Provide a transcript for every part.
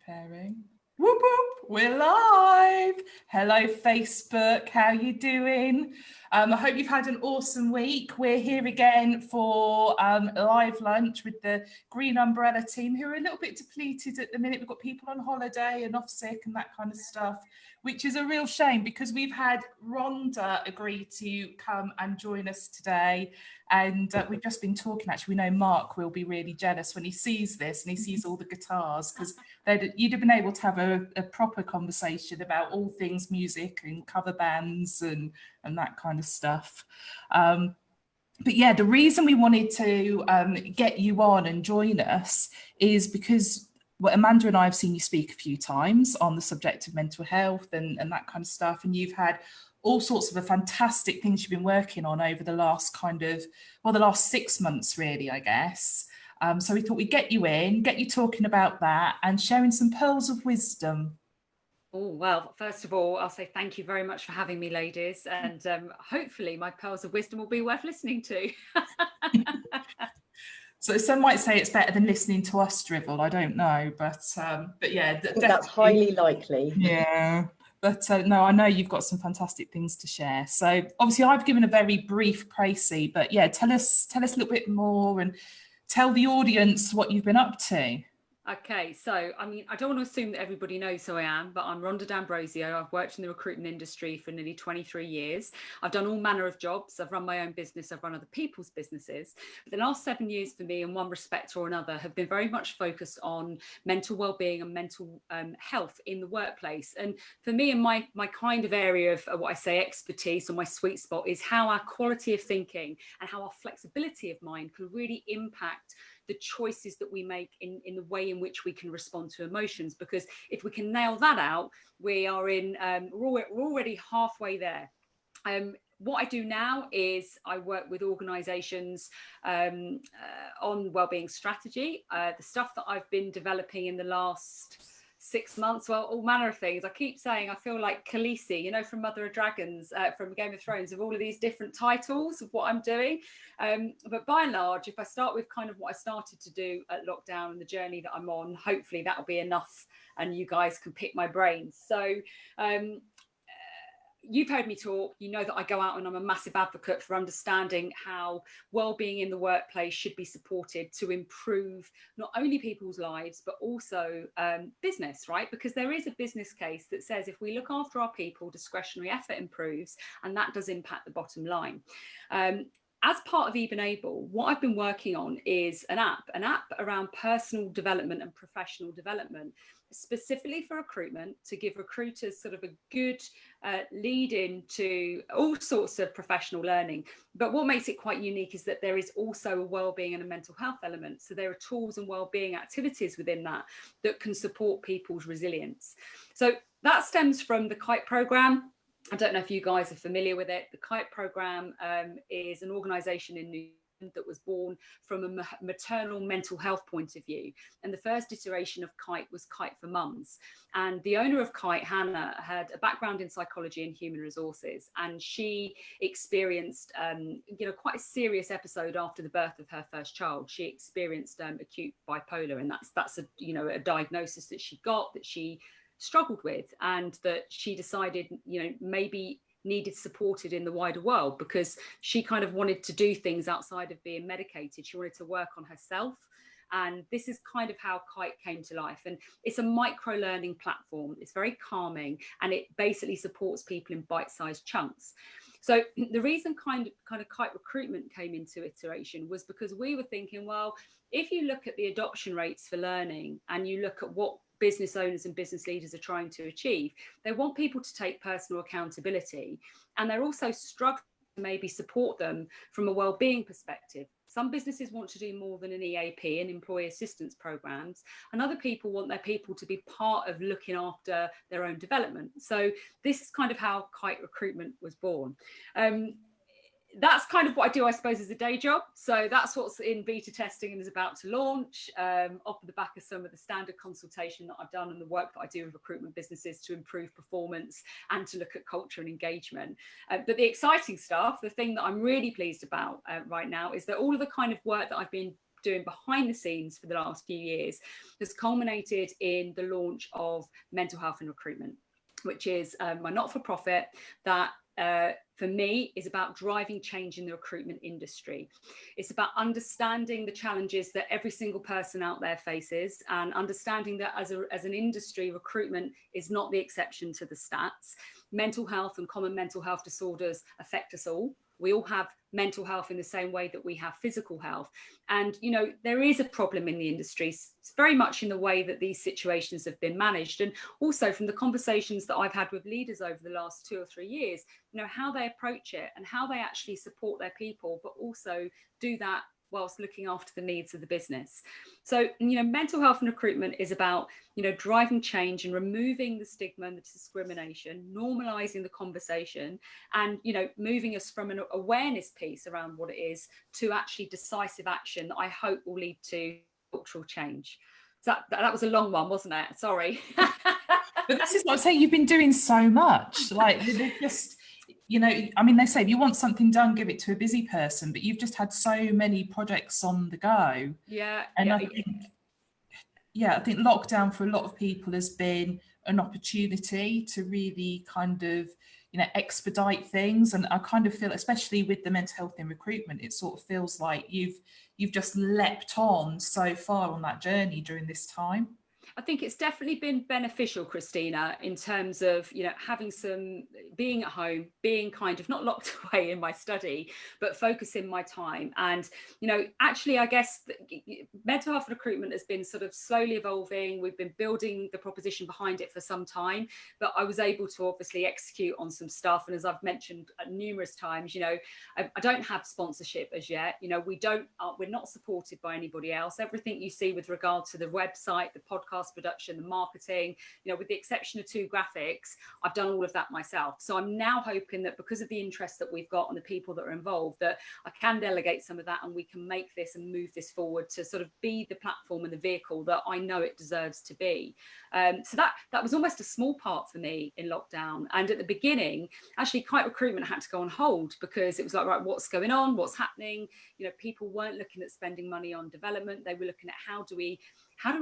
Preparing. Whoop whoop, we're live. Hello Facebook, how you doing? I hope you've had an awesome week. We're here again for live lunch with the Green Umbrella team, who are a little bit depleted at the minute. We've got people on holiday and off sick and that kind of stuff, which is a real shame because we've had Rhonda agree to come and join us today. And we've just been talking, actually, we know Mark will be really jealous when he sees this and he sees all the guitars, because you'd have been able to have a proper conversation about all things music and cover bands and that kind of stuff. But yeah, the reason we wanted to get you on and join us is because Amanda and I have seen you speak a few times on the subject of mental health and that kind of stuff. And you've had all sorts of fantastic things you've been working on over the last the last 6 months, really, I guess. So we thought we'd get you in, get you talking about that and sharing some pearls of wisdom. Oh, well, first of all, I'll say thank you very much for having me, ladies. And hopefully my pearls of wisdom will be worth listening to. So some might say it's better than listening to us drivel. I don't know, but yeah, that's highly likely. Yeah. But no, I know you've got some fantastic things to share. So obviously I've given a very brief précis, but yeah, tell us a little bit more and tell the audience what you've been up to. Okay, so I mean, I don't want to assume that everybody knows who I am, but I'm Rhonda D'Ambrosio. I've worked in the recruitment industry for nearly 23 years. I've done all manner of jobs. I've run my own business. I've run other people's businesses. But the last 7 years for me, in one respect or another, have been very much focused on mental well-being and mental health in the workplace. And for me, and my kind of area of what I say expertise, or my sweet spot, is how our quality of thinking and how our flexibility of mind can really impact the choices that we make in the way in which we can respond to emotions. Because if we can nail that out, we are we're already halfway there. What I do now is I work with organisations on wellbeing strategy. The stuff that I've been developing in the last 6 months, well, all manner of things. I keep saying I feel like Khaleesi, you know, from Mother of Dragons, from Game of Thrones, of all of these different titles of what I'm doing. But by and large, if I start with kind of what I started to do at lockdown and the journey that I'm on, hopefully that'll be enough and you guys can pick my brains. So you've heard me talk, you know that I go out and I'm a massive advocate for understanding how well-being in the workplace should be supported to improve not only people's lives, but also business, right? Because there is a business case that says if we look after our people, discretionary effort improves, and that does impact the bottom line. As part of Even Able, what I've been working on is an app around personal development and professional development, specifically for recruitment, to give recruiters sort of a good lead into all sorts of professional learning. But what makes it quite unique is that there is also a wellbeing and a mental health element. So there are tools and wellbeing activities within that can support people's resilience. So that stems from the Kite program. I don't know if you guys are familiar with it. The Kite program is an organisation in New Zealand that was born from a maternal mental health point of view. And the first iteration of Kite was Kite for Mums. And the owner of Kite, Hannah, had a background in psychology and human resources. And she experienced, quite a serious episode after the birth of her first child. She experienced acute bipolar, and that's a diagnosis that she got, that she struggled with, and that she decided, maybe needed supported in the wider world, because she kind of wanted to do things outside of being medicated. She wanted to work on herself. And this is kind of how Kite came to life. And it's a micro learning platform. It's very calming, and it basically supports people in bite-sized chunks. So the reason kind of Kite recruitment came into iteration was because we were thinking, well, if you look at the adoption rates for learning and you look at what business owners and business leaders are trying to achieve, they want people to take personal accountability, and they're also struggling to maybe support them from a well-being perspective. Some businesses want to do more than an EAP and employee assistance programs, and other people want their people to be part of looking after their own development. So this is kind of how Kite recruitment was born. That's kind of what I do, I suppose, as a day job. So that's what's in beta testing and is about to launch, off the back of some of the standard consultation that I've done and the work that I do with recruitment businesses to improve performance and to look at culture and engagement. But the exciting stuff, the thing that I'm really pleased about right now, is that all of the kind of work that I've been doing behind the scenes for the last few years has culminated in the launch of Mental Health in Recruitment, which is my not-for-profit that for me is about driving change in the recruitment industry. It's about understanding the challenges that every single person out there faces, and understanding that as an industry, recruitment is not the exception to the stats. Mental health and common mental health disorders affect us all. We all have mental health in the same way that we have physical health. And, you know, there is a problem in the industry. It's very much in the way that these situations have been managed. And also from the conversations that I've had with leaders over the last 2 or 3 years, you know, how they approach it and how they actually support their people, but also do that whilst looking after the needs of the business. So, you know, mental health and recruitment is about, you know, driving change and removing the stigma and the discrimination, normalizing the conversation, and, you know, moving us from an awareness piece around what it is to actually decisive action that I hope will lead to cultural change. So that was a long one, wasn't it? Sorry. But this is what I'm saying. You've been doing so much. Like, they're just, you know, I mean, they say if you want something done, give it to a busy person, but you've just had so many projects on the go. Yeah. And yeah, I think lockdown for a lot of people has been an opportunity to really kind of, you know, expedite things. And I kind of feel, especially with the mental health in recruitment, it sort of feels like you've just leapt on so far on that journey during this time. I think it's definitely been beneficial, Christina, in terms of, you know, having being at home, being kind of not locked away in my study, but focusing my time. And, you know, actually, I guess mental health recruitment has been sort of slowly evolving. We've been building the proposition behind it for some time, but I was able to obviously execute on some stuff. And as I've mentioned numerous times, you know, I don't have sponsorship as yet. You know, we're not supported by anybody else. Everything you see with regard to the website, the podcast production, the marketing, you know, with the exception of 2 graphics, I've done all of that myself. So I'm now hoping that because of the interest that we've got and the people that are involved, that I can delegate some of that and we can make this and move this forward to sort of be the platform and the vehicle that I know it deserves to be. So that was almost a small part for me in lockdown. And at the beginning, actually, Kite Recruitment had to go on hold because it was like, right, what's going on? What's happening? You know, people weren't looking at spending money on development. They were looking at how do we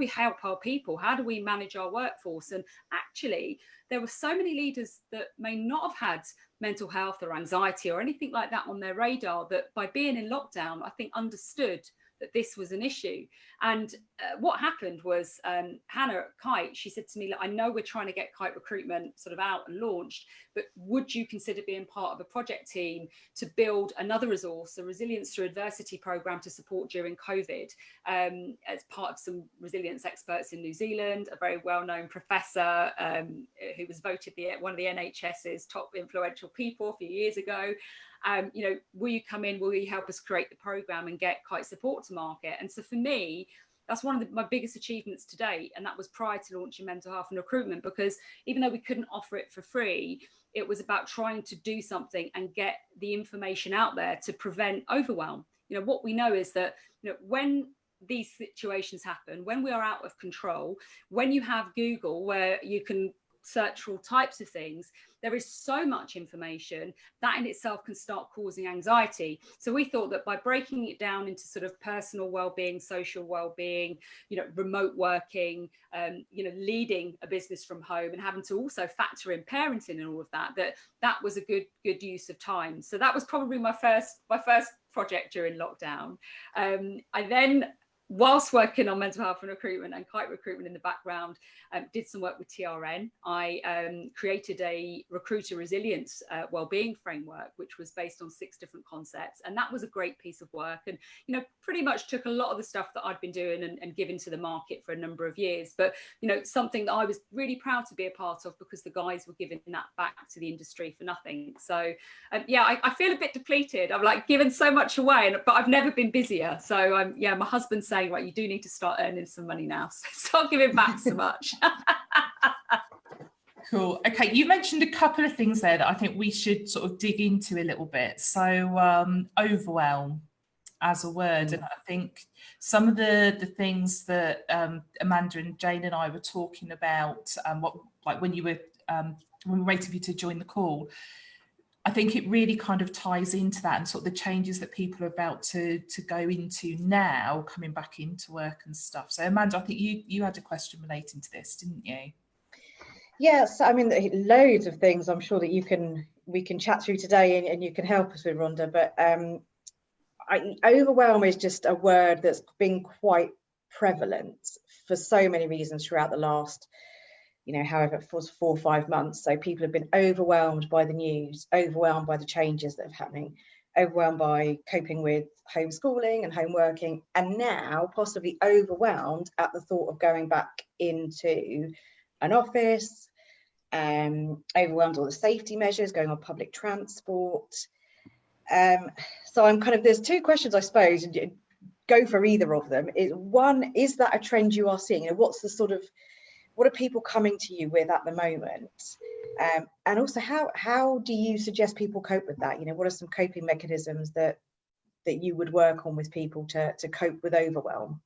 help our people? How do we manage our workforce? And actually, there were so many leaders that may not have had mental health or anxiety or anything like that on their radar that by being in lockdown, I think understood that this was an issue. And what happened was Hannah at Kite, she said to me, look, I know we're trying to get Kite Recruitment sort of out and launched, but would you consider being part of a project team to build another resource, a resilience through adversity program to support during COVID, as part of some resilience experts in New Zealand, a very well-known professor who was voted one of the NHS's top influential people a few years ago. You know, will you come in? Will you help us create the program and get Kite support to market? And so for me, that's one of my biggest achievements to date. And that was prior to launching Mental Health and Recruitment, because even though we couldn't offer it for free, it was about trying to do something and get the information out there to prevent overwhelm. You know, what we know is that, you know, when these situations happen, when we are out of control, when you have Google where you can search for all types of things, there is so much information that in itself can start causing anxiety. So we thought that by breaking it down into sort of personal well-being, social well-being, you know, remote working, you know, leading a business from home and having to also factor in parenting and all of that, that was a good use of time. So that was probably my first project during lockdown. I then, whilst working on mental health and recruitment and Kite Recruitment in the background, did some work with TRN. I created a recruiter resilience wellbeing framework, which was based on 6 different concepts. And that was a great piece of work. And, you know, pretty much took a lot of the stuff that I'd been doing and given to the market for a number of years. But, you know, something that I was really proud to be a part of because the guys were giving that back to the industry for nothing. So, yeah, I feel a bit depleted. I've like given so much away, but I've never been busier. So, yeah, my husband's saying, right, you do need to start earning some money now. So start giving back so much. Cool. Okay, you mentioned a couple of things there that I think we should sort of dig into a little bit. So overwhelm as a word, and I think some of the things that Amanda and Jane and I were talking about, when we were waiting for you to join the call, I think it really kind of ties into that and sort of the changes that people are about to go into now, coming back into work and stuff. So Amanda, I think you had a question relating to this, didn't you? Yes, I mean, loads of things I'm sure that we can chat through today, and you can help us with, Rhonda. But overwhelm is just a word that's been quite prevalent for so many reasons throughout the last, however it was 4 or 5 months. So people have been overwhelmed by the news, overwhelmed by the changes that are happening, overwhelmed by coping with homeschooling and home working, and now possibly overwhelmed at the thought of going back into an office, overwhelmed all the safety measures, going on public transport. So I'm there's 2 questions, I suppose, and go for either of them. One, is that a trend you are seeing? What's the what are people coming to you with at the moment? And also, how do you suggest people cope with that? What are some coping mechanisms that you would work on with people to cope with overwhelm?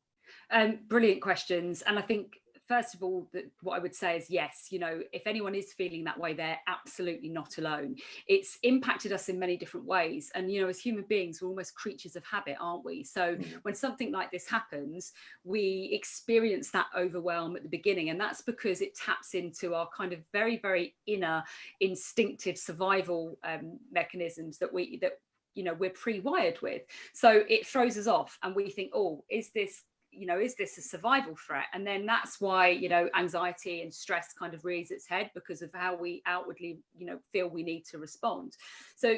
Brilliant questions. And I think, first of all, what I would say is, yes, if anyone is feeling that way, they're absolutely not alone. It's impacted us in many different ways. And, as human beings, we're almost creatures of habit, aren't we? So when something like this happens, we experience that overwhelm at the beginning. And that's because it taps into our kind of very, very inner instinctive survival mechanisms that we're pre-wired with. So it throws us off and we think, oh, is this a survival threat? And then that's why, anxiety and stress kind of rears its head, because of how we outwardly, feel we need to respond. So,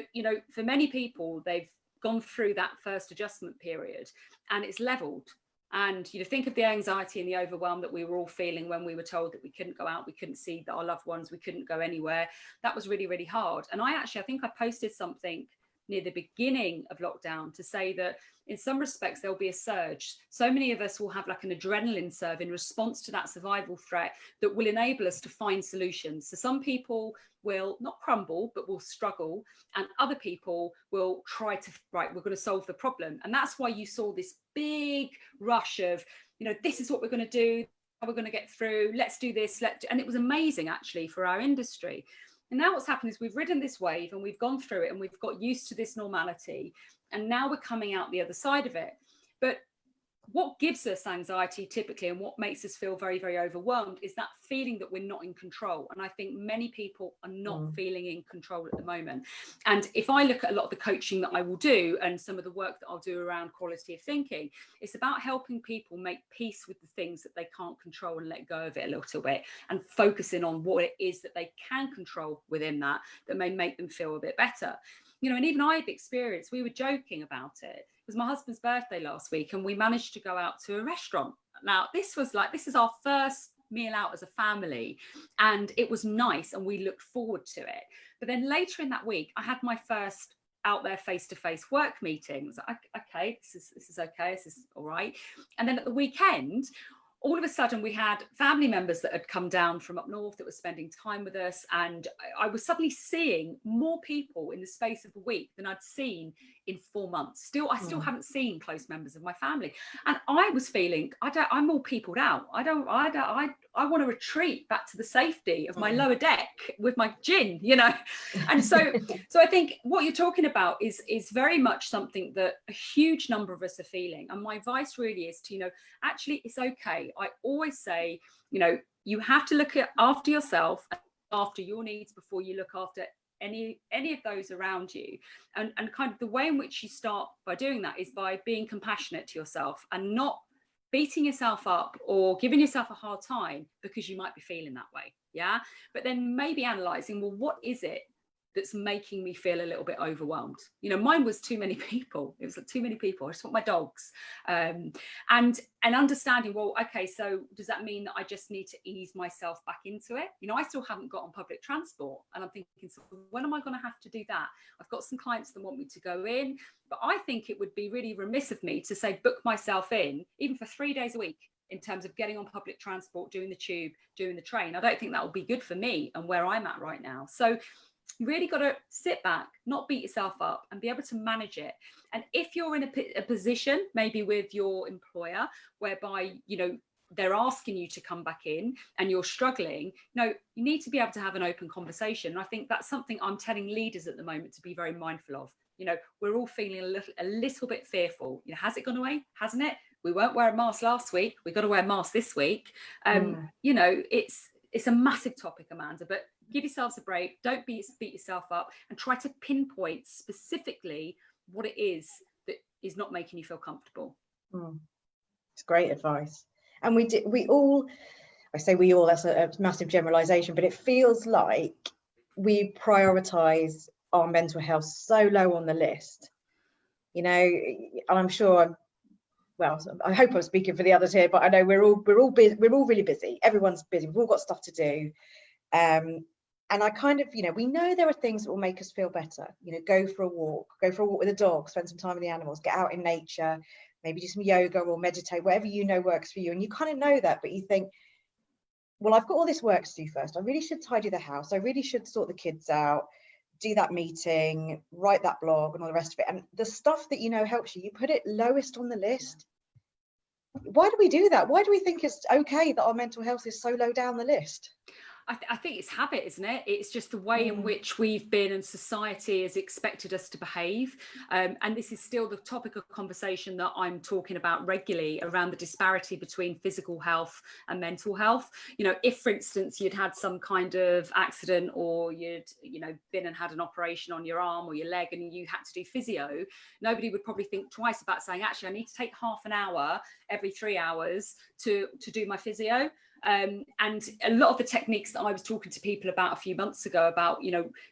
for many people, they've gone through that first adjustment period and it's leveled. And, think of the anxiety and the overwhelm that we were all feeling when we were told that we couldn't go out, we couldn't see our loved ones, we couldn't go anywhere. That was really, really hard. And I think I posted something near the beginning of lockdown to say that in some respects there'll be a surge. So many of us will have like an adrenaline surge in response to that survival threat that will enable us to find solutions. So some people will not crumble, but will struggle, and other people will try to, right, we're going to solve the problem. And that's why you saw this big rush of, this is what we're going to do, how we're going to get through, let's do this, and it was amazing actually for our industry. And now what's happened is we've ridden this wave and we've gone through it and we've got used to this normality. And now we're coming out the other side of it. But what gives us anxiety typically, and what makes us feel very, very overwhelmed, is that feeling that we're not in control. And I think many people are not feeling in control at the moment. And if I look at a lot of the coaching that I will do and some of the work that I'll do around quality of thinking, it's about helping people make peace with the things that they can't control and let go of it a little bit, and focusing on what it is that they can control within that may make them feel a bit better. And even I've experienced, we were joking about it. It was my husband's birthday last week and we managed to go out to a restaurant. Now, this is our first meal out as a family, and it was nice and we looked forward to it. But then later in that week, I had my first out there face-to-face work meetings. Okay, this is okay, this is all right. And then at the weekend, all of a sudden we had family members that had come down from up north that were spending time with us, and I was suddenly seeing more people in the space of a week than I'd seen in 4 months. I still haven't seen close members of my family, and I was feeling I'm all peopled out. I want to retreat back to the safety of my lower deck with my gin, And so I think what you're talking about is very much something that a huge number of us are feeling. And my advice really is to, actually, it's okay. I always say, you have to look after yourself, after your needs, before you look after any of those around you. And kind of the way in which you start by doing that is by being compassionate to yourself and not beating yourself up or giving yourself a hard time because you might be feeling that way. Yeah. But then maybe analyzing, well, what is it that's making me feel a little bit overwhelmed? Mine was too many people. It was like too many people. I just want my dogs. And understanding, well, okay, so does that mean that I just need to ease myself back into it? I still haven't got on public transport, and I'm thinking, so when am I going to have to do that? I've got some clients that want me to go in, but I think it would be really remiss of me to say book myself in even for 3 days a week in terms of getting on public transport, doing the tube, doing the train. I don't think that will be good for me and where I'm at right now. So you really got to sit back, not beat yourself up, and be able to manage it. And if you're in a position, maybe with your employer, whereby, they're asking you to come back in and you're struggling, you need to be able to have an open conversation. And I think that's something I'm telling leaders at the moment to be very mindful of. We're all feeling a little bit fearful. Has it gone away? Hasn't it? We weren't wearing masks last week. We've got to wear masks this week. It's a massive topic, Amanda, but give yourselves a break. Don't beat yourself up, and try to pinpoint specifically what it is that is not making you feel comfortable. It's great advice. And we all, I say we all, that's a massive generalization, but it feels like we prioritize our mental health so low on the list, and I'm sure, I hope I'm speaking for the others here, but I know we're all busy, we're all really busy. Everyone's busy. We've all got stuff to do. And I kind of, we know there are things that will make us feel better. Go for a walk with a dog, spend some time with the animals, get out in nature, maybe do some yoga or meditate, whatever works for you. And you kind of know that, but you think, well, I've got all this work to do first. I really should tidy the house. I really should sort the kids out, do that meeting, write that blog and all the rest of it. And the stuff that helps you put it lowest on the list. Why do we do that? Why do we think it's okay that our mental health is so low down the list? I think it's habit, isn't it? It's just the way in which we've been and society has expected us to behave. And this is still the topic of conversation that I'm talking about regularly around the disparity between physical health and mental health. If, for instance, you'd had some kind of accident, or you'd, been and had an operation on your arm or your leg and you had to do physio, nobody would probably think twice about saying, actually, I need to take half an hour every 3 hours to do my physio. And a lot of the techniques that I was talking to people about a few months ago about,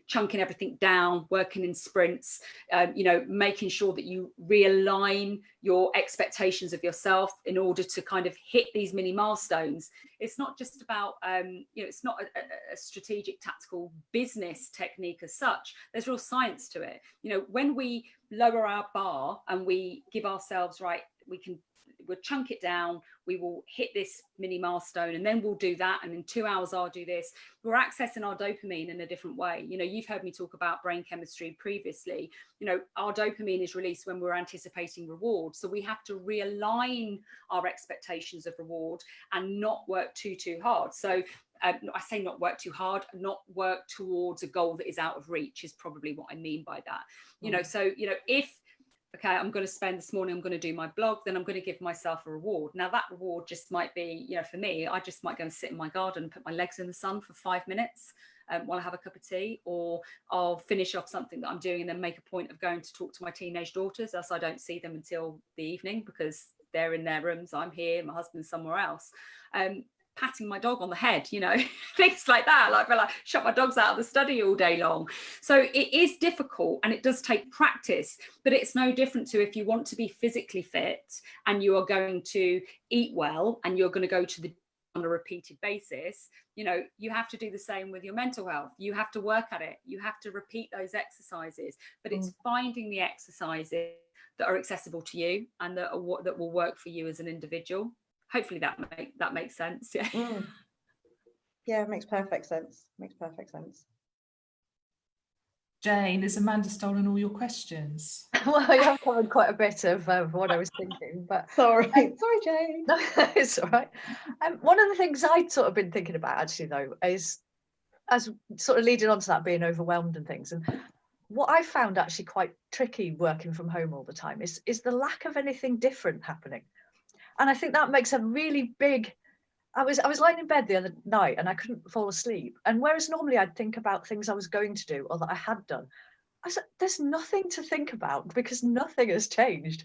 chunking everything down, working in sprints, making sure that you realign your expectations of yourself in order to kind of hit these mini milestones. It's not just about, it's not a strategic, tactical business technique as such. There's real science to it. When we lower our bar and we give ourselves, we'll chunk it down, we will hit this mini milestone, and then we'll do that, and in 2 hours I'll do this. We're accessing our dopamine in a different way. You've heard me talk about brain chemistry previously. Our dopamine is released when we're anticipating reward, so we have to realign our expectations of reward and not work too hard. So I say not work too hard, not work towards a goal that is out of reach is probably what I mean by that. So if okay, I'm going to spend this morning, I'm going to do my blog, then I'm going to give myself a reward. Now that reward just might be, for me, I just might go and sit in my garden, put my legs in the sun for 5 minutes while I have a cup of tea, or I'll finish off something that I'm doing and then make a point of going to talk to my teenage daughters, as I don't see them until the evening because they're in their rooms, I'm here, my husband's somewhere else. Patting my dog on the head, things like that. I shut my dogs out of the study all day long. So it is difficult and it does take practice, but it's no different to if you want to be physically fit and you are going to eat well and you're going to go to the on a repeated basis. You have to do the same with your mental health. You have to work at it. You have to repeat those exercises, but it's finding the exercises that are accessible to you and that will work for you as an individual. Hopefully that makes sense. Yeah. Yeah, it makes perfect sense. Jane, has Amanda stolen all your questions? Well, I have covered quite a bit of what I was thinking, but sorry, Jane. No, it's all right. One of the things I'd sort of been thinking about actually, though, is as sort of leading on to that being overwhelmed and things, and what I found actually quite tricky working from home all the time is the lack of anything different happening. And I think that makes a really big, I was lying in bed the other night and I couldn't fall asleep. And whereas normally I'd think about things I was going to do or that I had done, I said, there's nothing to think about because nothing has changed.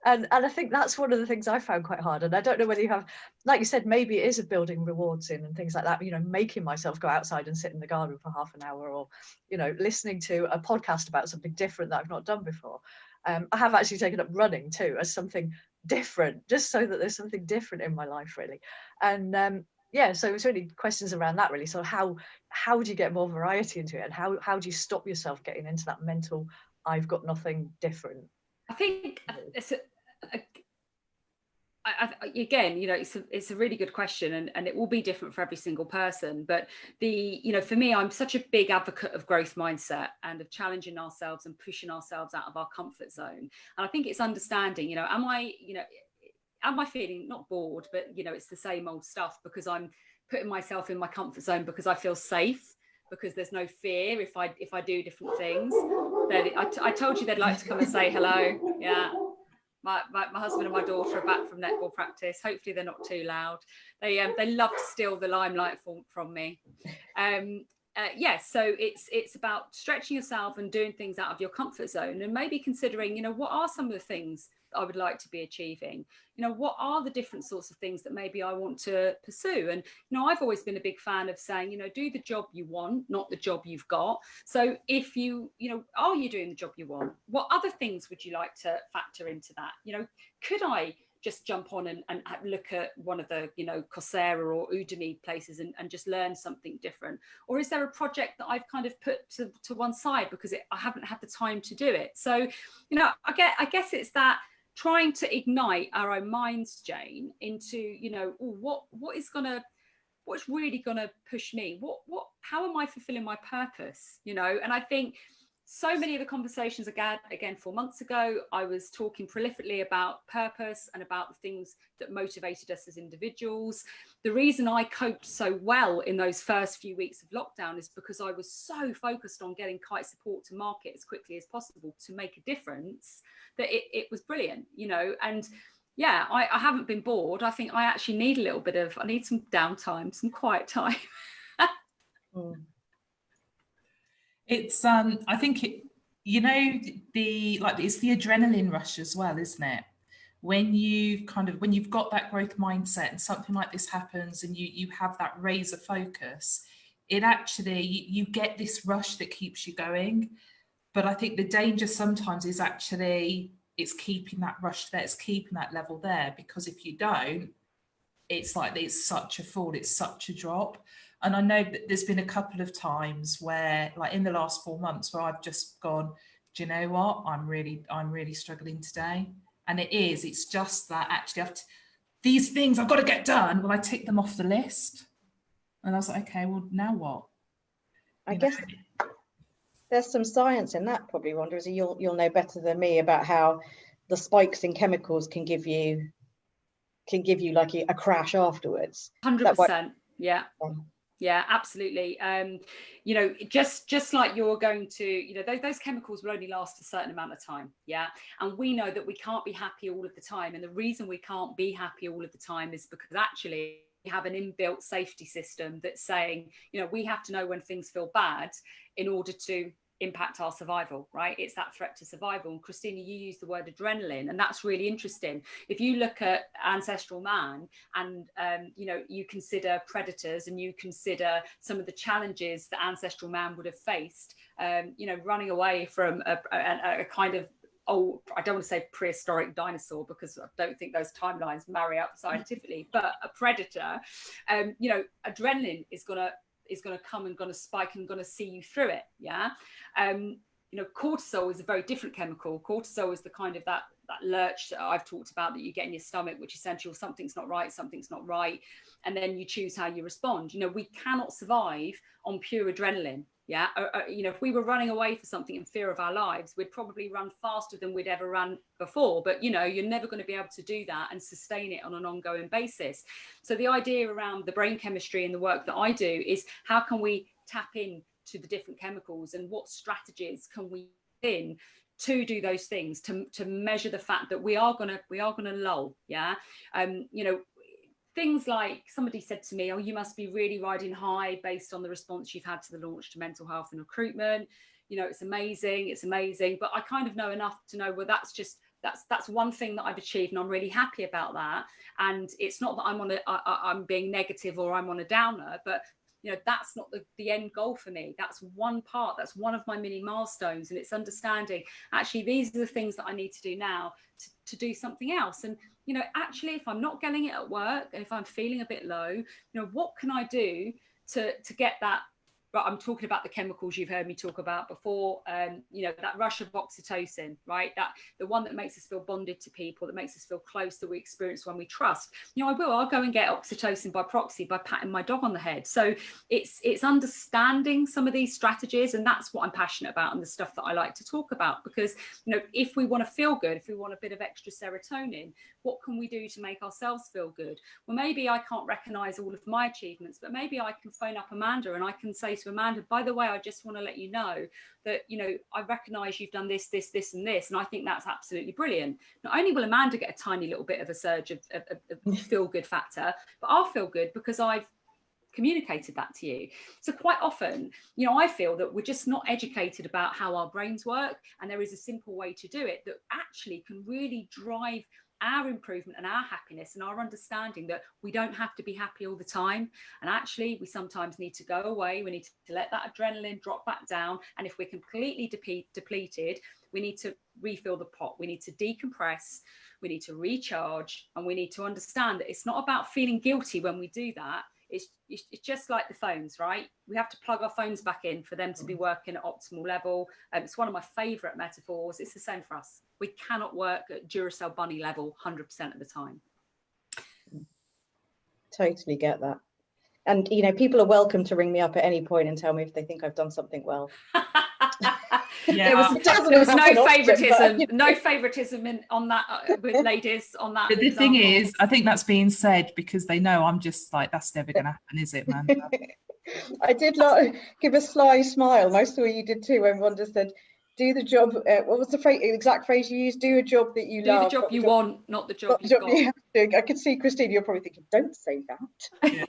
And I think that's one of the things I found quite hard. And I don't know whether you have, like you said, maybe it is a building rewards in and things like that, making myself go outside and sit in the garden for half an hour, or, listening to a podcast about something different that I've not done before. I have actually taken up running too as something different, just so that there's something different in my life, really. And so it's really questions around that, really. So how do you get more variety into it, and how do you stop yourself getting into that mental I've got nothing different? I think it's again, it's a really good question, and it will be different for every single person. But for me, I'm such a big advocate of growth mindset and of challenging ourselves and pushing ourselves out of our comfort zone. And I think it's understanding, am I feeling not bored, but you know, it's the same old stuff because I'm putting myself in my comfort zone because I feel safe, because there's no fear if I do different things. I told you they'd like to come and say hello. Yeah. My husband and my daughter are back from netball practice. Hopefully they're not too loud. They love to steal the limelight from me. So it's about stretching yourself and doing things out of your comfort zone, and maybe considering, you know, what are some of the things I would like to be achieving? You know, what are the different sorts of things that maybe I want to pursue? And, you know, I've always been a big fan of saying, you know, do the job you want, not the job you've got. So if you know, are you doing the job you want? What other things would you like to factor into that? You know, could I just jump on and look at one of the, you know, Coursera or Udemy places and just learn something different? Or is there a project that I've kind of put to one side because I haven't had the time to do it? So, you know, I guess it's that trying to ignite our own minds, Jane, into, you know, what's really gonna push me? How am I fulfilling my purpose? You know, and I think so many of the conversations again 4 months ago, I was talking prolifically about purpose and about the things that motivated us as individuals. The reason I coped so well in those first few weeks of lockdown is because I was so focused on getting Kite support to market as quickly as possible to make a difference, that it was brilliant, you know. And yeah, I haven't been bored. I think I actually need I need some downtime, some quiet time. It's I think you know, it's the adrenaline rush as well, isn't it? When you've got that growth mindset and something like this happens and you have that razor focus, it actually, you get this rush that keeps you going. But I think the danger sometimes is actually it's keeping that rush there, it's keeping that level there, because if you don't, it's like it's such a fall, it's such a drop. And I know that there's been a couple of times where, like in the last 4 months, where I've just gone, do you know what? I'm really struggling today. And it's just that actually these things I've got to get done. Well, I tick them off the list. And I was like, okay, well, now what? I guess there's some science in that probably, Rhonda, as you'll know better than me about how the spikes in chemicals can give you like a crash afterwards. 100%. Yeah. Yeah, absolutely. You know, just like you're going to, you know, those chemicals will only last a certain amount of time. Yeah. And we know that we can't be happy all of the time. And the reason we can't be happy all of the time is because actually we have an inbuilt safety system that's saying, you know, we have to know when things feel bad in order to impact our survival, right? It's that threat to survival. And Christina, you use the word adrenaline, and that's really interesting. If you look at ancestral man and you know, you consider predators and you consider some of the challenges that ancestral man would have faced, you know, running away from a kind of old, I don't want to say prehistoric dinosaur because I don't think those timelines marry up scientifically, but a predator, you know, adrenaline is going to come and going to spike and going to see you through it. Yeah. You know, cortisol is a very different chemical. Cortisol is the kind of that lurch that I've talked about that you get in your stomach, which is essential. Something's not right. And then you choose how you respond. You know, we cannot survive on pure adrenaline. Yeah. You know, if we were running away for something in fear of our lives, we'd probably run faster than we'd ever run before. But, you know, you're never going to be able to do that and sustain it on an ongoing basis. So the idea around the brain chemistry and the work that I do is how can we tap in to the different chemicals and what strategies can we in to do those things, to measure the fact that we are gonna lull. Yeah. You know, things like somebody said to me, oh, you must be really riding high based on the response you've had to the launch to Mental Health in Recruitment. You know, it's amazing. But I kind of know enough to know, well, that's one thing that I've achieved and I'm really happy about that. And it's not that I'm being negative or I'm on a downer, but you know, that's not the end goal for me. That's one part, that's one of my mini milestones. And it's understanding, actually, these are the things that I need to do now to do something else. And, you know, actually, if I'm not getting it at work and if I'm feeling a bit low, you know, what can I do to get that Right, I'm talking about the chemicals you've heard me talk about before. You know, that rush of oxytocin, right? That the one that makes us feel bonded to people, that makes us feel close, that we experience when we trust. You know, I'll go and get oxytocin by proxy by patting my dog on the head. So it's understanding some of these strategies, and that's what I'm passionate about and the stuff that I like to talk about. Because, you know, if we want to feel good, if we want a bit of extra serotonin, what can we do to make ourselves feel good? Well, maybe I can't recognize all of my achievements, but maybe I can phone up Amanda and I can say to Amanda, by the way, I just want to let you know that, you know, I recognize you've done this, this, this, and this, and I think that's absolutely brilliant. Not only will Amanda get a tiny little bit of a surge of feel good factor, but I'll feel good because I've communicated that to you. So quite often, you know, I feel that we're just not educated about how our brains work, and there is a simple way to do it that actually can really drive our improvement and our happiness and our understanding that we don't have to be happy all the time. And actually, we sometimes need to go away. We need to let that adrenaline drop back down. And if we're completely depleted, we need to refill the pot. We need to decompress. We need to recharge. And we need to understand that it's not about feeling guilty when we do that. It's just like the phones, right? We have to plug our phones back in for them to be working at optimal level. It's one of my favorite metaphors. It's the same for us. We cannot work at Duracell bunny level 100% of the time. Totally get that. And, you know, people are welcome to ring me up at any point and tell me if they think I've done something well. Yeah, there was no favoritism, no favoritism on that with ladies on that. But the thing is, I think that's being said because they know I'm just like, that's never going to happen, is it, man? I did like give a sly smile, and I saw you did too when Rhonda said, do the job, what was the exact phrase you used? Do a job that you love. Do the job you want, not the job you've got. You have to. I could see, Christine, you're probably thinking, don't say that. Yeah.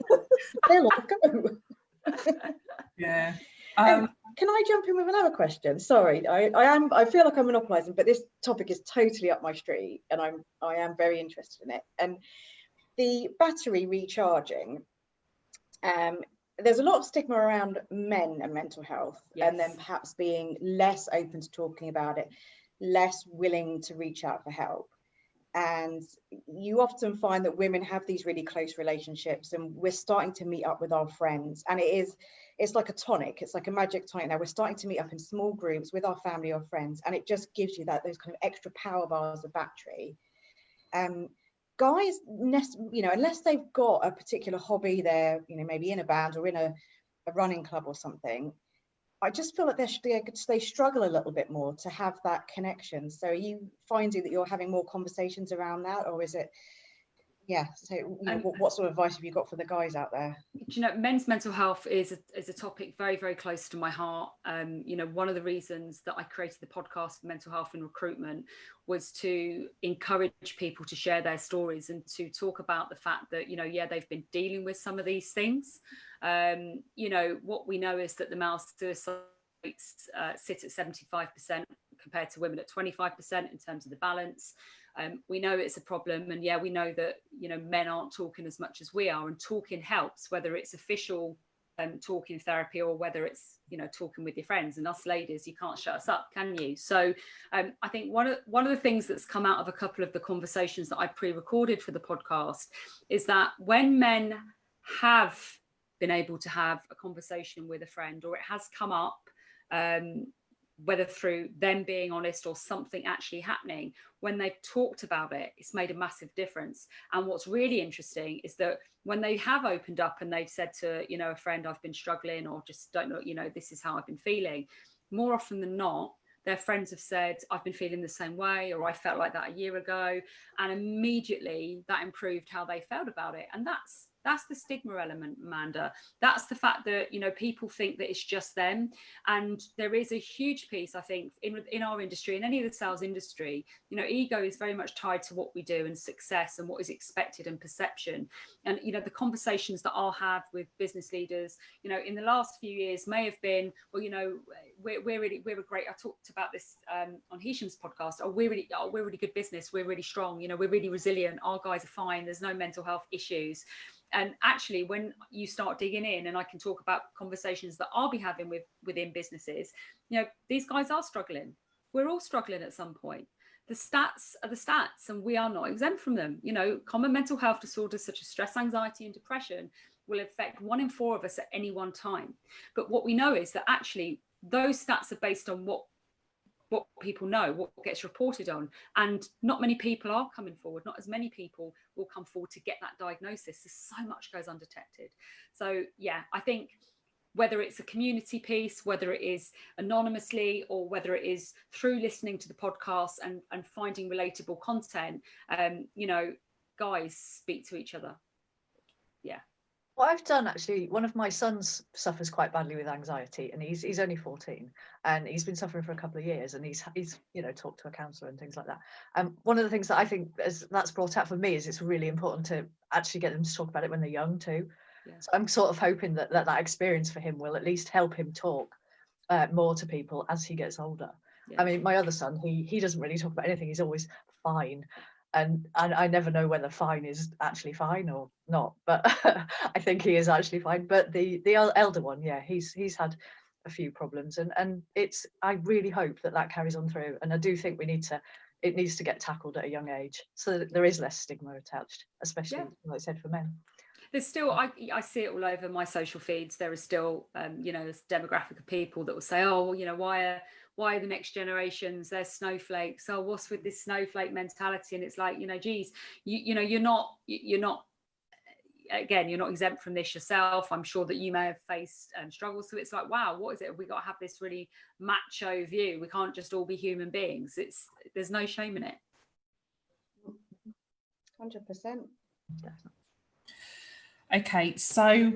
They'll all go. Yeah. Can I jump in with another question? Sorry, I feel like I'm monopolising, but this topic is totally up my street, and I am very interested in it. And the battery recharging, there's a lot of stigma around men and mental health, yes, and then perhaps being less open to talking about it, less willing to reach out for help. And you often find that women have these really close relationships, and we're starting to meet up with our friends, and it's like a tonic, it's like a magic tonic. Now we're starting to meet up in small groups with our family or friends, and it just gives you those kind of extra power bars of battery. Guys, you know, unless they've got a particular hobby, they're, you know, maybe in a band or in a running club or something, I just feel like they struggle a little bit more to have that connection. So are you finding that you're having more conversations around that, or is it, yeah, so you know, what sort of advice have you got for the guys out there? You know, men's mental health is a topic very, very close to my heart. You know, one of the reasons that I created the podcast Mental Health in Recruitment was to encourage people to share their stories and to talk about the fact that, you know, yeah, they've been dealing with some of these things. You know, what we know is that the male suicide rates sit at 75% compared to women at 25% in terms of the balance. We know it's a problem, and yeah, we know that, you know, men aren't talking as much as we are, and talking helps, whether it's official talking therapy or whether it's, you know, talking with your friends. And us ladies, you can't shut us up, can you? So I think one of the things that's come out of a couple of the conversations that I pre-recorded for the podcast is that when men have been able to have a conversation with a friend, or it has come up, whether through them being honest or something actually happening, when they've talked about it, it's made a massive difference. And what's really interesting is that when they have opened up and they've said to, you know, a friend, I've been struggling, or just don't know, you know, this is how I've been feeling, more often than not, their friends have said, I've been feeling the same way, or I felt like that a year ago. And immediately that improved how they felt about it. And that's the stigma element, Amanda. That's the fact that, you know, people think that it's just them. And there is a huge piece, I think, in our industry, in any of the sales industry, you know, ego is very much tied to what we do and success and what is expected and perception. And, you know, the conversations that I'll have with business leaders, you know, in the last few years may have been, well, you know, we're a great, I talked about this on Hisham's podcast, we're really good business, we're really strong, you know, we're really resilient, our guys are fine, there's no mental health issues. And actually, when you start digging in, and I can talk about conversations that I'll be having within businesses, you know, these guys are struggling. We're all struggling at some point. the stats are the stats, and we are not exempt from them. You know, common mental health disorders such as stress, anxiety, and depression will affect 1 in 4 of us at any one time. But what we know is that actually those stats are based on what people know, what gets reported on, and not many people are coming forward. Not as many people will come forward to get that diagnosis. There's so much goes undetected. So yeah, I think whether it's a community piece, whether it is anonymously, or whether it is through listening to the podcast and finding relatable content, you know, guys, speak to each other. Yeah. What I've done, actually, one of my sons suffers quite badly with anxiety, and he's only 14, and he's been suffering for a couple of years, and he's you know, talked to a counsellor and things like that. And one of the things that I think that's brought out for me is it's really important to actually get them to talk about it when they're young too. Yeah. So I'm sort of hoping that experience for him will at least help him talk more to people as he gets older. Yeah. I mean, my other son, he doesn't really talk about anything. He's always fine. And I never know whether fine is actually fine or not, but I think he is actually fine. But the elder one, yeah, he's had a few problems, and I really hope that carries on through. And I do think it needs to get tackled at a young age, so that there is less stigma attached, especially, like I said, for men. There's still, I see it all over my social feeds. There is still, you know, this demographic of people that will say, oh, well, you know, why are the next generations, they're snowflakes? Oh, what's with this snowflake mentality? And it's like, you know, geez, you know, you're not, again, you're not exempt from this yourself. I'm sure that you may have faced struggles. So it's like, wow, what is it? Have we got to have this really macho view? We can't just all be human beings. There's no shame in it. 100%. Okay, so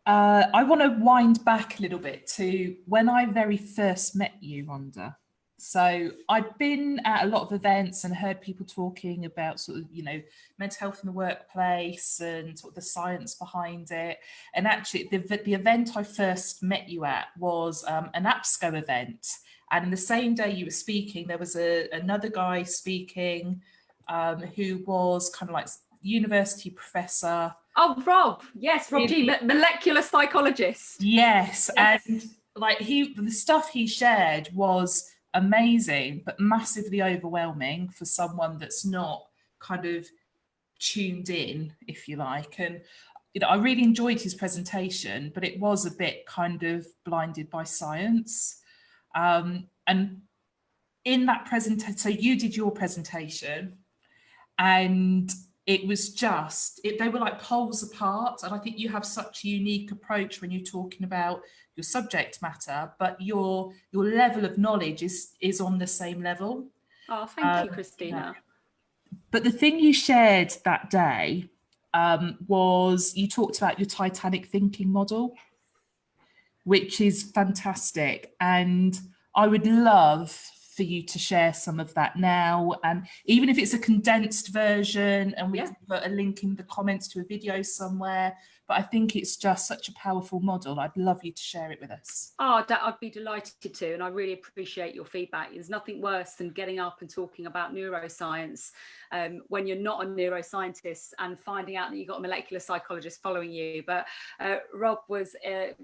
I want to wind back a little bit to when I very first met you, Rhonda. So I'd been at a lot of events and heard people talking about sort of, you know, mental health in the workplace and sort of the science behind it. And actually the event I first met you at was an APSCO event. And the same day you were speaking, there was another guy speaking who was kind of like university professor. Oh, Rob. Yes, Rob G, molecular psychologist. Yes. And like the stuff he shared was amazing, but massively overwhelming for someone that's not kind of tuned in, if you like. And, you know, I really enjoyed his presentation, but it was a bit kind of blinded by science. And in that presentation, so you did your presentation, and it was just, they were like poles apart. And I think you have such a unique approach when you're talking about your subject matter, but your level of knowledge is on the same level. Oh, thank you, Christina. But the thing you shared that day was you talked about your Titanic Thinking model, which is fantastic. And I would love for you to share some of that now, and even if it's a condensed version, and we can put a link in the comments to a video somewhere. But I think it's just such a powerful model. I'd love you to share it with us. Oh, I'd be delighted to, and I really appreciate your feedback. There's nothing worse than getting up and talking about neuroscience when you're not a neuroscientist and finding out that you've got a molecular psychologist following you. But Rob was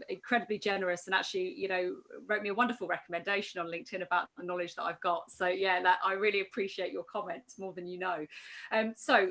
incredibly generous and actually, you know, wrote me a wonderful recommendation on LinkedIn about the knowledge that I've got. So yeah, I really appreciate your comments more than you know. So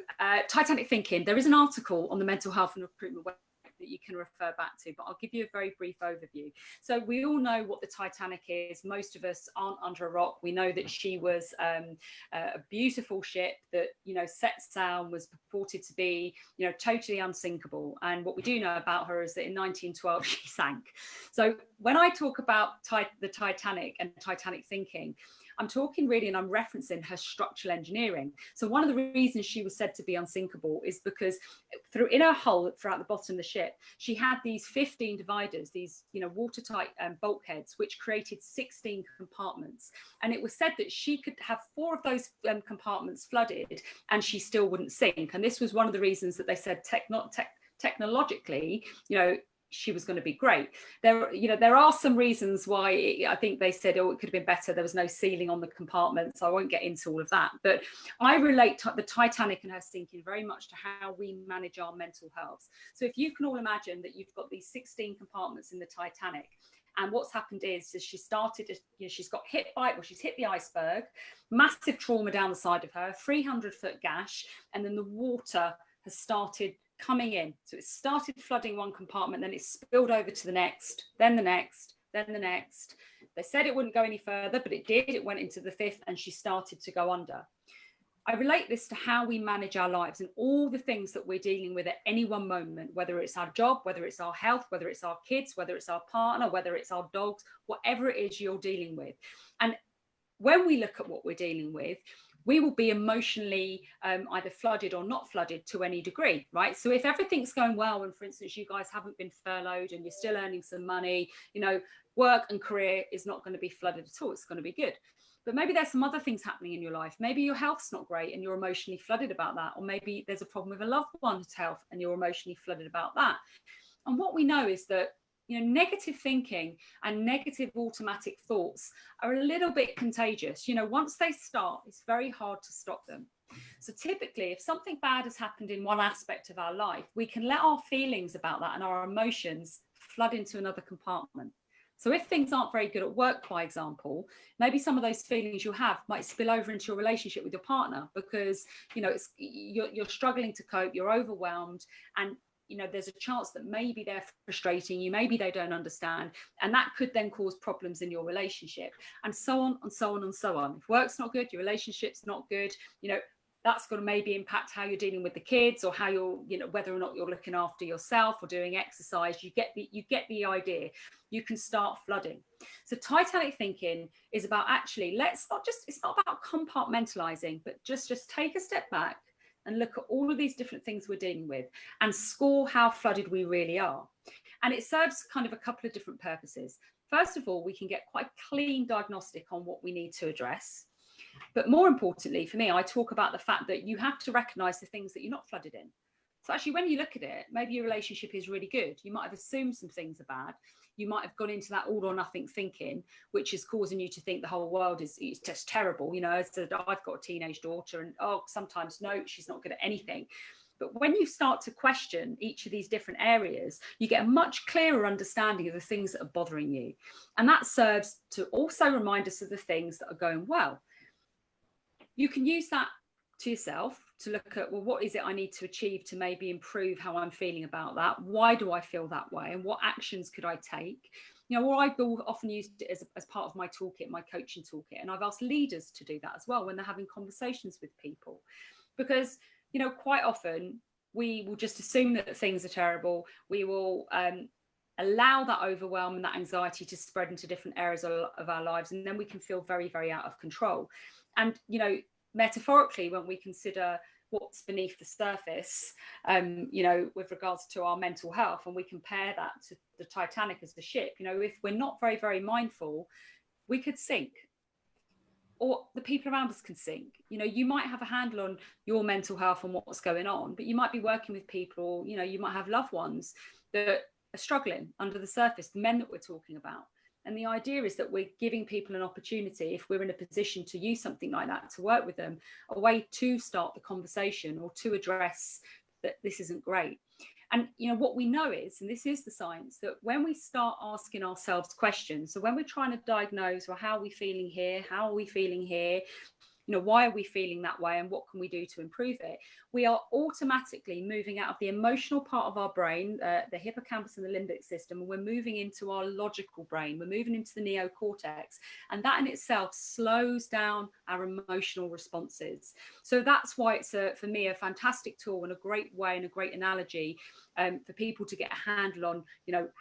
Titanic Thinking, there is an article on the Mental Health and Recruitment website that you can refer back to, but I'll give you a very brief overview. So we all know what the Titanic is. Most of us aren't under a rock. We know that she was a beautiful ship that, you know, set sail, was purported to be, you know, totally unsinkable. And what we do know about her is that in 1912 she sank. So when I talk about the Titanic and Titanic Thinking, I'm talking really, and I'm referencing her structural engineering. So one of the reasons she was said to be unsinkable is because in her hull, throughout the bottom of the ship, she had these 15 dividers, these, you know, watertight bulkheads, which created 16 compartments. And it was said that she could have 4 of those compartments flooded and she still wouldn't sink. And this was one of the reasons that they said technologically, you know, she was going to be great. There are some reasons why I think they said, oh, it could have been better. There was no ceiling on the compartment, so I won't get into all of that. But I relate to the Titanic and her sinking very much to how we manage our mental health. So if you can all imagine that you've got these 16 compartments in the Titanic, and what's happened is she's got hit by, well, she's hit the iceberg, massive trauma down the side of her, 300-foot gash, and then the water has started coming in. So it started flooding one compartment, then it spilled over to the next, then the next, then the next. They said it wouldn't go any further, but it did. It went into the fifth and she started to go under. I relate this to how we manage our lives and all the things that we're dealing with at any one moment, whether it's our job, whether it's our health, whether it's our kids, whether it's our partner, whether it's our dogs, whatever it is you're dealing with. And when we look at what we're dealing with, we will be emotionally either flooded or not flooded to any degree, right? So if everything's going well, and for instance, you guys haven't been furloughed and you're still earning some money, work and career is not going to be flooded at all. It's going to be good. But maybe there's some other things happening in your life. Maybe your health's not great and you're emotionally flooded about that. Or maybe there's a problem with a loved one's health and you're emotionally flooded about that. And what we know is that negative thinking and negative automatic thoughts are a little bit contagious. Once they start, it's very hard to stop them. So typically, if something bad has happened in one aspect of our life, we can let our feelings about that and our emotions flood into another compartment. So if things aren't very good at work, for example, maybe some of those feelings you have might spill over into your relationship with your partner because, you're struggling to cope, you're overwhelmed, and there's a chance that maybe they're frustrating you, maybe they don't understand, and that could then cause problems in your relationship, and so on and so on and so on. If work's not good, your relationship's not good, that's going to maybe impact how you're dealing with the kids, or how you're, whether or not you're looking after yourself or doing exercise. You get the idea. You can start flooding. So Titanic thinking is about it's not about compartmentalizing, but just take a step back and look at all of these different things we're dealing with and score how flooded we really are. And it serves kind of a couple of different purposes. First of all, we can get quite a clean diagnostic on what we need to address. But more importantly, for me, I talk about the fact that you have to recognize the things that you're not flooded in. So actually, when you look at it, maybe your relationship is really good. You might have assumed some things are bad. You might have gone into that all or nothing thinking, which is causing you to think the whole world is just terrible. So I've got a teenage daughter and, sometimes no, she's not good at anything. But when you start to question each of these different areas, you get a much clearer understanding of the things that are bothering you. And that serves to also remind us of the things that are going well. You can use that to yourself to look at, well, what is it I need to achieve to maybe improve how I'm feeling about that? Why do I feel that way? And what actions could I take? Or I've often used it as part of my toolkit, my coaching toolkit. And I've asked leaders to do that as well when they're having conversations with people. Because, quite often we will just assume that things are terrible. We will allow that overwhelm and that anxiety to spread into different areas of our lives. And then we can feel very, very out of control. And, metaphorically, when we consider what's beneath the surface, with regards to our mental health, and we compare that to the Titanic as the ship, if we're not very, very mindful, we could sink, or the people around us can sink. You might have a handle on your mental health and what's going on, but you might be working with people, you might have loved ones that are struggling under the surface, the men that we're talking about. And the idea is that we're giving people an opportunity, if we're in a position to use something like that, to work with them, a way to start the conversation or to address that this isn't great. And, what we know is, and this is the science, that when we start asking ourselves questions, so when we're trying to diagnose, well, how are we feeling here? How are we feeling here? Why are we feeling that way and what can we do to improve it? We are automatically moving out of the emotional part of our brain, the hippocampus and the limbic system, and we're moving into our logical brain. We're moving into the neocortex, and that in itself slows down our emotional responses. So that's why it's, for me, a fantastic tool and a great way and a great analogy for people to get a handle on,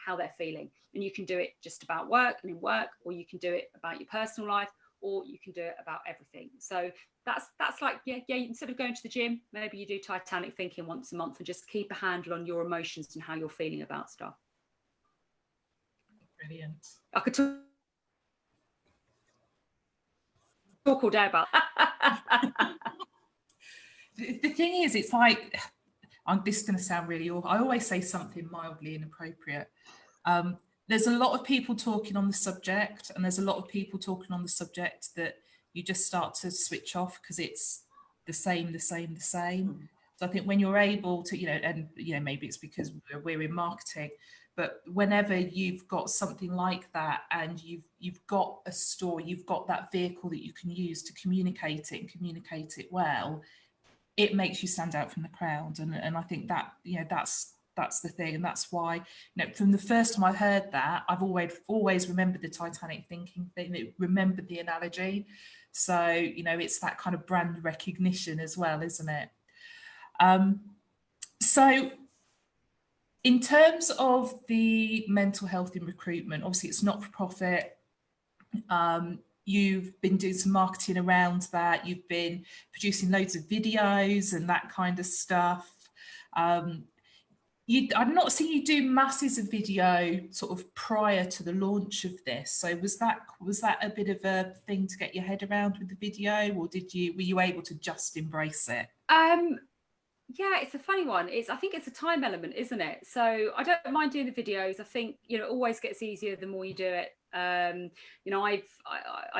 how they're feeling. And you can do it just about work and in work, or you can do it about your personal life, or you can do it about everything. So that's like, instead of going to the gym, maybe you do Titanic thinking once a month and just keep a handle on your emotions and how you're feeling about stuff. Brilliant. I could talk all day about that. The thing is, it's like, this is going to sound really awful. I always say something mildly inappropriate. There's a lot of people talking on the subject, and there's a lot of people talking on the subject that you just start to switch off because it's the same. So I think when you're able to, and maybe it's because we're in marketing, but whenever you've got something like that and you've got a story, you've got that vehicle that you can use to communicate it and communicate it well, it makes you stand out from the crowd. And I think that, that's the thing. And that's why, from the first time I heard that, I've always remembered the Titanic Thinking thing, remembered the analogy. So, it's that kind of brand recognition as well, isn't it? So in terms of the mental health in recruitment, obviously it's not for profit. You've been doing some marketing around that. You've been producing loads of videos and that kind of stuff. I've not seen you do masses of video sort of prior to the launch of this. So was that a bit of a thing to get your head around with the video, or were you able to just embrace it? Yeah, it's a funny one. I think it's a time element, isn't it? So I don't mind doing the videos. I think, it always gets easier the more you do it. I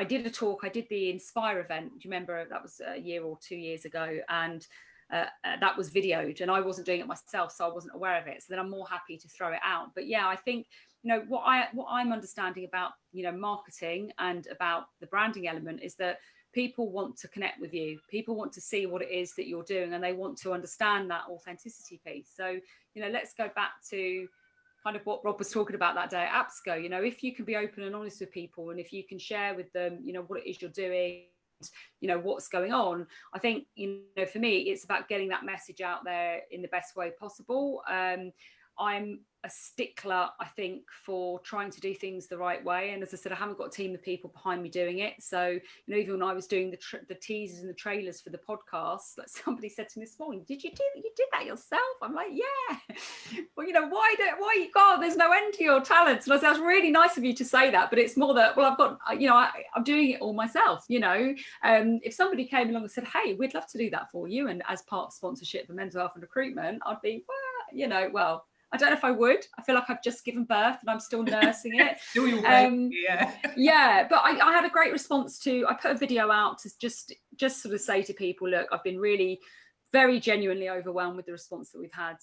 did a talk, I did the Inspire event. Do you remember? That was a year or 2 years ago. And that was videoed, and I wasn't doing it myself, so I wasn't aware of it. So then I'm more happy to throw it out. But yeah, I think, what I'm understanding about, marketing and about the branding element is that people want to connect with you. People want to see what it is that you're doing, and they want to understand that authenticity piece. So, let's go back to kind of what Rob was talking about that day at APSCO. If you can be open and honest with people, and if you can share with them, what it is you're doing, what's going on, I think, for me, it's about getting that message out there in the best way possible. I'm a stickler, I think, for trying to do things the right way. And as I said, I haven't got a team of people behind me doing it. So, even when I was doing the teasers and the trailers for the podcast, like somebody said to me this morning, you did that yourself? I'm like, yeah. Well, why you God, there's no end to your talents. And I said, that's really nice of you to say that, but it's more that, well, I've got, I'm doing it all myself, if somebody came along and said, hey, we'd love to do that for you, and as part of sponsorship for Mental Health and Recruitment, I'd be, well, I don't know if I would. I feel like I've just given birth and I'm still nursing it. Still your baby, yeah. Yeah, but I had a great response I put a video out to just sort of say to people, look, I've been really very genuinely overwhelmed with the response that we've had.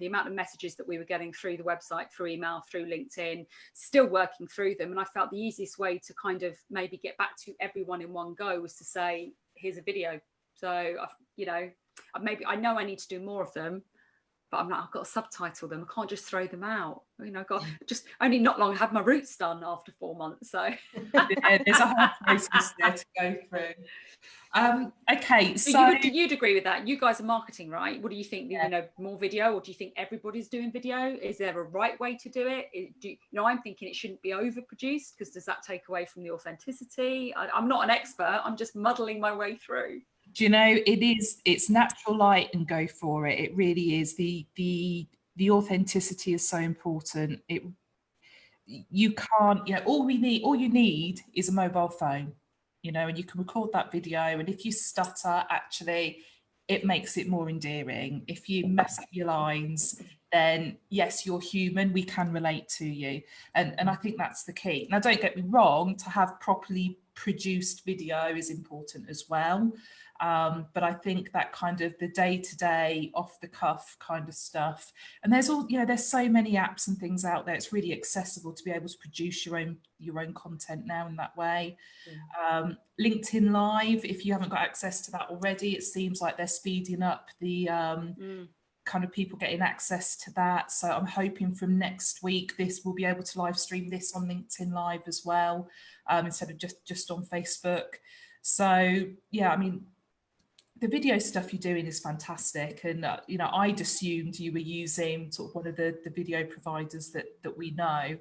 The amount of messages that we were getting through the website, through email, through LinkedIn, still working through them. And I felt the easiest way to kind of maybe get back to everyone in one go was to say, here's a video. So, I know I need to do more of them, but I've got to subtitle them. I can't just throw them out. I've got just only not long had my roots done after 4 months. So there's a whole process there to go through. Okay, so you'd agree with that? You guys are marketing, right? What do you think? Yeah. More video, or do you think everybody's doing video? Is there a right way to do it? I'm thinking it shouldn't be overproduced, because does that take away from the authenticity? I'm not an expert. I'm just muddling my way through. Do it's natural light and go for it. It really is. The authenticity is so important. You can't, all you need is a mobile phone, and you can record that video. And if you stutter, actually, it makes it more endearing. If you mess up your lines, then yes, you're human. We can relate to you. And I think that's the key. Now, don't get me wrong, to have properly produced video is important as well. But I think that kind of the day-to-day, off-the-cuff kind of stuff, and there's so many apps and things out there. It's really accessible to be able to produce your own content now in that way. LinkedIn Live, if you haven't got access to that already, it seems like they're speeding up the kind of people getting access to that. So I'm hoping from next week we'll be able to live stream this on LinkedIn Live as well, instead of just on Facebook. So yeah, the video stuff you're doing is fantastic, and I'd assumed you were using sort of one of the video providers that we know.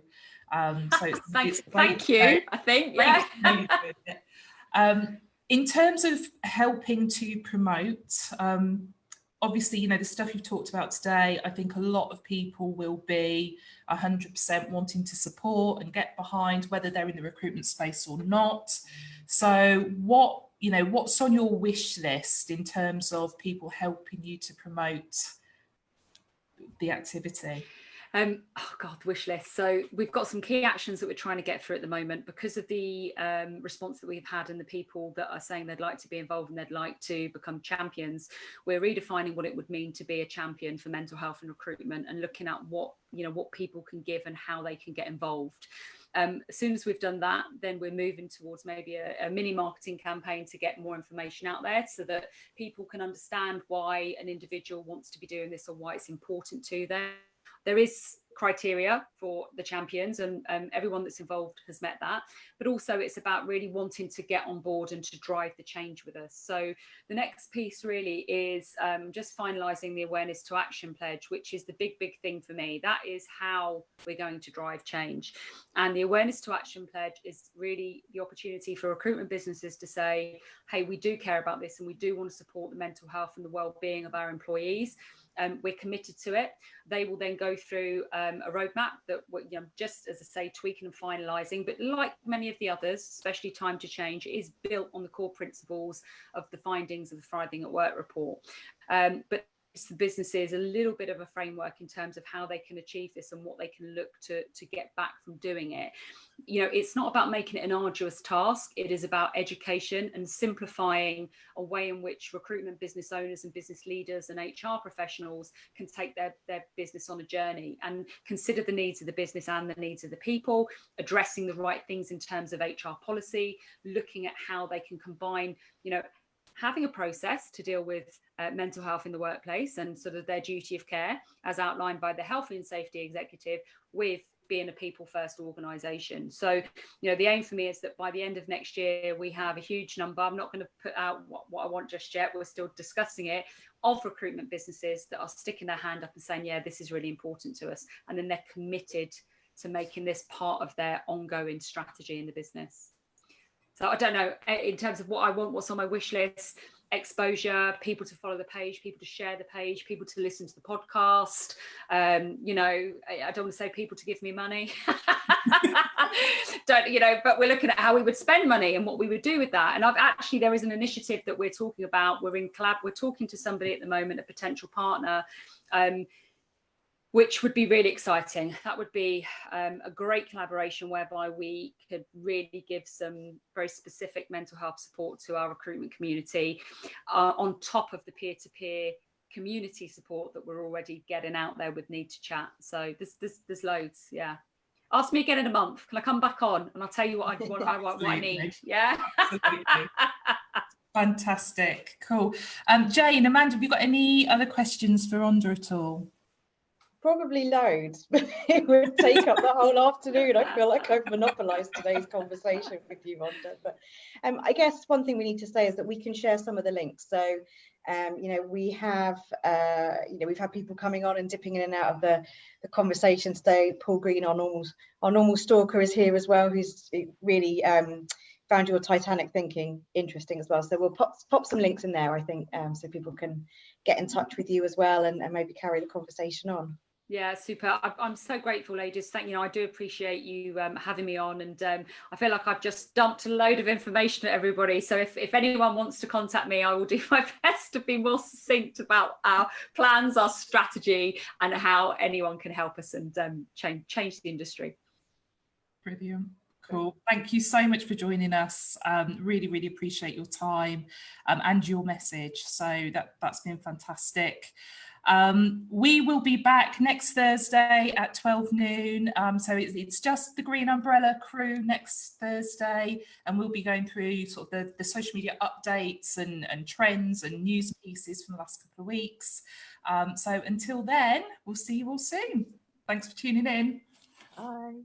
So it's thank you. I think, yeah. In terms of helping to promote, obviously, the stuff you've talked about today, I think a lot of people will be 100% wanting to support and get behind, whether they're in the recruitment space or not. So what's on your wish list in terms of people helping you to promote the activity? Oh God, wish list. So we've got some key actions that we're trying to get through at the moment because of the response that we've had and the people that are saying they'd like to be involved and they'd like to become champions. We're redefining what it would mean to be a champion for mental health and recruitment, and looking at what people can give and how they can get involved. As soon as we've done that, then we're moving towards maybe a mini marketing campaign to get more information out there so that people can understand why an individual wants to be doing this or why it's important to them. There is criteria for the champions, and everyone that's involved has met that, but also it's about really wanting to get on board and to drive the change with us. So the next piece really is just finalising the awareness to action pledge, which is the big thing for me. That is how we're going to drive change. And the awareness to action pledge is really the opportunity for recruitment businesses to say, hey, we do care about this and we do want to support the mental health and the well-being of our employees. We're committed to it. They will then go through a roadmap that, just as I say, tweaking and finalising. But like many of the others, especially Time to Change, is built on the core principles of the findings of the Thriving at Work report. But it's the businesses a little bit of a framework in terms of how they can achieve this and what they can look to get back from doing it. It's not about making it an arduous task. It is about education and simplifying a way in which recruitment business owners and business leaders and HR professionals can take their business on a journey and consider the needs of the business and the needs of the people, addressing the right things in terms of HR policy, looking at how they can combine, having a process to deal with mental health in the workplace and sort of their duty of care as outlined by the health and safety executive, with being a people first organisation. So, the aim for me is that by the end of next year, we have a huge number. I'm not going to put out what I want just yet. We're still discussing it, of recruitment businesses that are sticking their hand up and saying, yeah, this is really important to us. And then they're committed to making this part of their ongoing strategy in the business. So I don't know, in terms of what I want, what's on my wish list: exposure, people to follow the page, people to share the page, people to listen to the podcast. I don't want to say people to give me money. But we're looking at how we would spend money and what we would do with that. And there is an initiative that we're talking about. We're talking to somebody at the moment, a potential partner, which would be really exciting. That would be a great collaboration whereby we could really give some very specific mental health support to our recruitment community on top of the peer-to-peer community support that we're already getting out there with Need to Chat. So there's loads, yeah. Ask me again in a month. Can I come back on and I'll tell you what I need? Yeah. Fantastic, cool. Jane, Amanda, have you got any other questions for Rhonda at all? Probably loads, but it would take up the whole afternoon. I feel like I've monopolised today's conversation with you, Rhonda. But I guess one thing we need to say is that we can share some of the links. So, we have, we've had people coming on and dipping in and out of the conversation today. Paul Green, our normal stalker, is here as well, who's really found your Titanic Thinking interesting as well. So we'll pop some links in there, I think, so people can get in touch with you as well and maybe carry the conversation on. Yeah, super. I'm so grateful, ladies. Thank you. I do appreciate you having me on, and I feel like I've just dumped a load of information at everybody. So if anyone wants to contact me, I will do my best to be more succinct about our plans, our strategy, and how anyone can help us and change the industry. Brilliant. Cool. Thank you so much for joining us. Really appreciate your time and your message. So that's been fantastic. We will be back next Thursday at 12 noon. So it's just the Green Umbrella crew next Thursday, and we'll be going through sort of the social media updates and trends and news pieces from the last couple of weeks. So until then, we'll see you all soon. Thanks for tuning in. Bye.